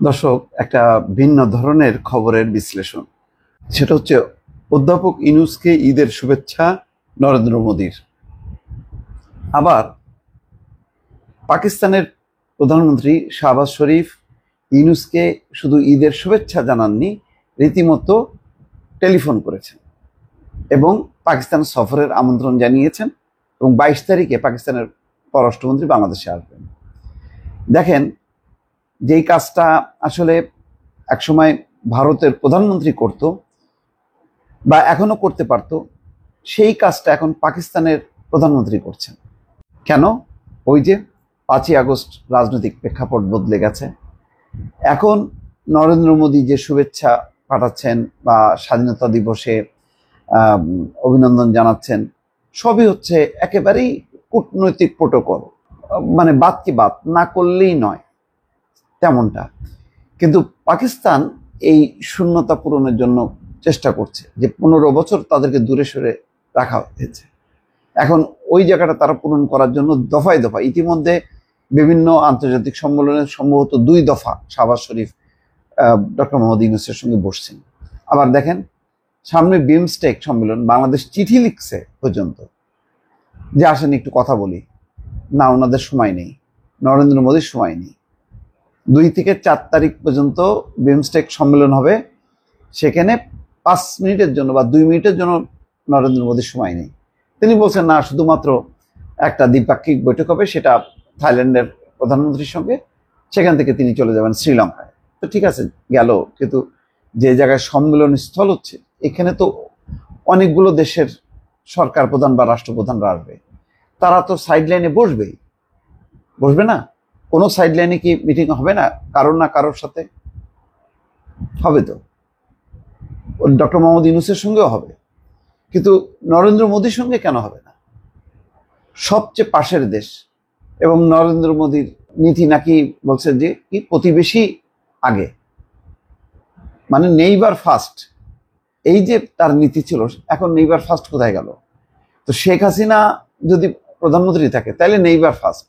দর্শক, একটা ভিন্ন ধরনের খবরের বিশ্লেষণ। সেটা হচ্ছে অধ্যাপক ইউনূসকে ঈদের শুভেচ্ছা নরেন্দ্র মোদীর। আবার পাকিস্তানের প্রধানমন্ত্রী শাহবাজ শরীফ ইউনূসকে শুধু ঈদের শুভেচ্ছা জানাননি, রীতিমতো টেলিফোন করেছেন এবং পাকিস্তান সফরের আমন্ত্রণ জানিয়েছেন এবং 22 তারিখে পাকিস্তানের পররাষ্ট্রমন্ত্রী বাংলাদেশে আসবেন। দেখেন, যেই কাজটা আসলে একসময় ভারতের প্রধানমন্ত্রী করত বা এখনো করতে পারত, সেই কাজটা এখন পাকিস্তানের প্রধানমন্ত্রী করছেন। কেন? ওই যে 5ই আগস্ট রাজনৈতিক প্রেক্ষাপট বদলে গেছে। এখন নরেন্দ্র মোদী যে শুভেচ্ছা পাঠাচ্ছেন বা স্বাধীনতা দিবসে অভিনন্দন জানাচ্ছেন, সবই হচ্ছে একেবারেই কূটনৈতিক প্রোটোকল, মানে বাদ কি বাদ না করলেই নয় তেমনটা। কিন্তু পাকিস্তান এই শূন্যতা পূরণের জন্য চেষ্টা করছে, যে 15 বছর তাদেরকে দূরে সরে রাখা হয়েছে। এখন ওই জায়গাটা তারা পূরণ করার জন্য দফায় দফায় ইতিমধ্যে বিভিন্ন আন্তর্জাতিক সম্মেলনে সম্ভবত 2 দফা শাহবাজ শরীফ ডক্টর মোহাম্মদ ইউনূসের সঙ্গে বসছেন। আবার দেখেন, সামনে বিমস্টেক সম্মেলন, বাংলাদেশ চিঠি লিখছে পর্যন্ত যে আসেন একটু কথা বলি। না, ওনাদের সময় নেই, নরেন্দ্র মোদীর সময় নেই। 2 থেকে 4 তারিখ পর্যন্ত বিমস্টেক সম্মেলন হবে, সেখানে 5 মিনিটের জন্য বা 2 মিনিটের জন্য নরেন্দ্র মোদীর সময় নেই। তিনি বলছেন না, শুধুমাত্র একটা দ্বিপাক্ষিক বৈঠক হবে, সেটা থাইল্যান্ডের প্রধানমন্ত্রীর সঙ্গে, সেখান থেকে তিনি চলে যাবেন শ্রীলঙ্কায়। তো ঠিক আছে, গেল, কিন্তু যে জায়গায় সম্মেলন স্থল হচ্ছে, এখানে তো অনেকগুলো দেশের সরকার প্রধান বা রাষ্ট্রপ্রধানরা আসবে। তারা তো সাইড লাইনে বসবে না? কোনো সাইড লাইনে কি মিটিং হবে না কারোর না কারোর সাথে? হবে তো, ডক্টর মোহাম্মদ ইউনূসের সঙ্গেও হবে, কিন্তু নরেন্দ্র মোদীর সঙ্গে কেন হবে না? সবচেয়ে পাশের দেশ, এবং নরেন্দ্র মোদীর নীতি নাকি বলছে যে কি প্রতিবেশী আগে, মানে নেইবার ফার্স্ট। এই যে তার নীতি ছিল, এখন নেইবার ফার্স্ট কোথায় গেল? তো শেখ হাসিনা যদি প্রধানমন্ত্রী থাকে তাহলে নেইবার ফার্স্ট,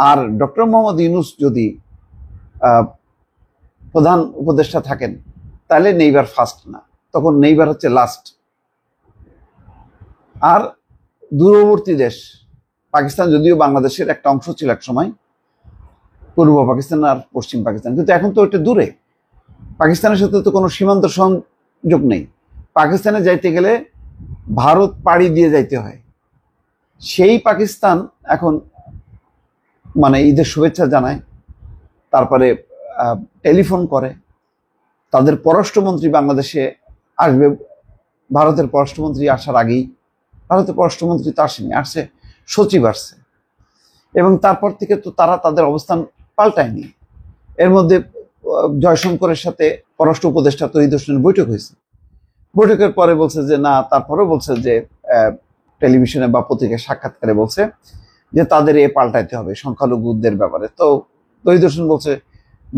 আর ডক্টর মোহাম্মদ ইউনূস যদি প্রধান উপদেষ্টা থাকেন তাহলে নেইবার ফার্স্ট না, তখন নেইবার হচ্ছে লাস্ট। আর দূরবর্তী দেশ পাকিস্তান, যদিও বাংলাদেশের একটা অংশ ছিল এক সময়, পূর্ব পাকিস্তান আর পশ্চিম পাকিস্তান, কিন্তু এখন তো এটা দূরে। পাকিস্তানের সাথে তো কোনো সীমান্ত সংযোগ নেই। পাকিস্তানে যাইতে গেলে ভারত পাড়ি দিয়ে যাইতে হয়। সেই পাকিস্তান এখন মানে ঈদের শুভেচ্ছা জানায়, তারপরে টেলিফোন করে। তাদের পররাষ্ট্রমন্ত্রী বাংলাদেশে আসবে, ভারতের পররাষ্ট্রমন্ত্রী আসার আগেই, ভারতের পররাষ্ট্রমন্ত্রী তো আসেনি, আসছে সচিব আসছে, এবং তারপর থেকে তো তারা তাদের অবস্থান পাল্টায়নি। এর মধ্যে জয়শঙ্করের সাথে পররাষ্ট্র উপদেষ্টা তহিদ হোসেনের বৈঠক হয়েছে। বৈঠকের পরে বলছে যে না, তারপরেও বলছে যে টেলিভিশনে বা পত্রিকায় সাক্ষাৎকারে বলছে যে তাদের পাল্টাইতে হবে সংখ্যালঘুদের ব্যাপারে। তো তহিদ হোসেন বলছে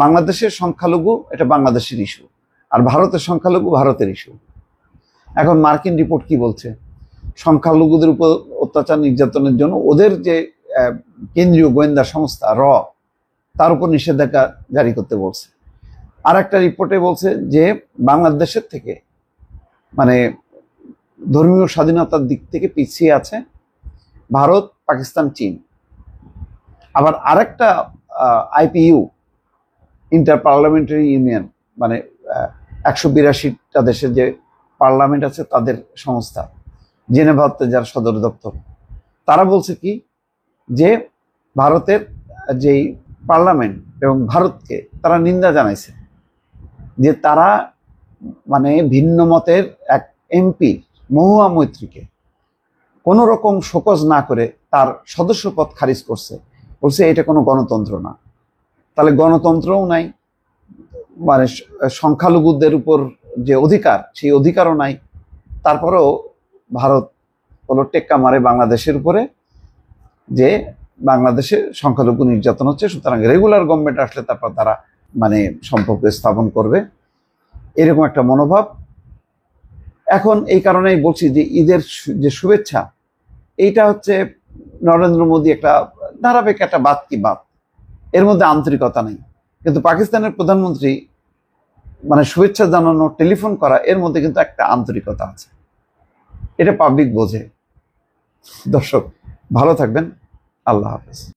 বাংলাদেশের সংখ্যালঘু এটা বাংলাদেশের ইস্যু, আর ভারতের সংখ্যালঘু ভারতের ইস্যু। এখন মার্কিন রিপোর্ট কি বলছে? সংখ্যালঘুদের উপর অত্যাচার নির্যাতনের জন্য ওদের যে কেন্দ্রীয় গোয়েন্দা সংস্থা তার উপর নিষেধাজ্ঞা জারি করতে বলছে। আর একটা রিপোর্টে বলছে যে বাংলাদেশের থেকে মানে ধর্মীয় স্বাধীনতার দিক থেকে পিছিয়ে আছে ভারত, পাকিস্তান, চীন। আবার আরেকটা আইপিইউ, ইন্টার পার্লামেন্টারি ইউনিয়ন, মানে 182টা দেশের যে পার্লামেন্ট আছে তাদের সংস্থা, জেনেভাতে যার সদর দপ্তর, তারা বলছে কি যে ভারতের যেই পার্লামেন্ট এবং ভারতকে তারা নিন্দা জানাইছে যে তারা মানে ভিন্ন মতের এক এমপি মহুয়া মৈত্রীকে কোনো রকম শোকজ না করে তার সদস্যপদ খারিজ করছে, বলছে এটা কোনো গণতন্ত্র না। তাহলে গণতন্ত্রও নাই, মানে সংখ্যালঘুদের উপর যে অধিকার সেই অধিকারও নাই। তারপরেও ভারত হলো টেক্কা মারে বাংলাদেশের উপরে যে বাংলাদেশে সংখ্যালঘু নির্যাতন হচ্ছে, সুতরাং রেগুলার গভর্নমেন্ট আসলে তারপর তারা মানে সম্পর্ক স্থাপন করবে, এরকম একটা মনোভাব। এখন এই কারণেই বলছি যে ঈদের যে শুভেচ্ছা, এইটা হচ্ছে নরেন্দ্র মোদী একটা ধারাবাহিক একটা বাদ কি বাদ, এর মধ্যে আন্তরিকতা নেই। কিন্তু পাকিস্তানের প্রধানমন্ত্রী মানে শুভেচ্ছা জানানো, টেলিফোন করা, এর মধ্যে কিন্তু একটা আন্তরিকতা আছে, এটা পাবলিক বোঝে। দর্শক ভালো থাকবেন, আল্লাহ হাফেজ।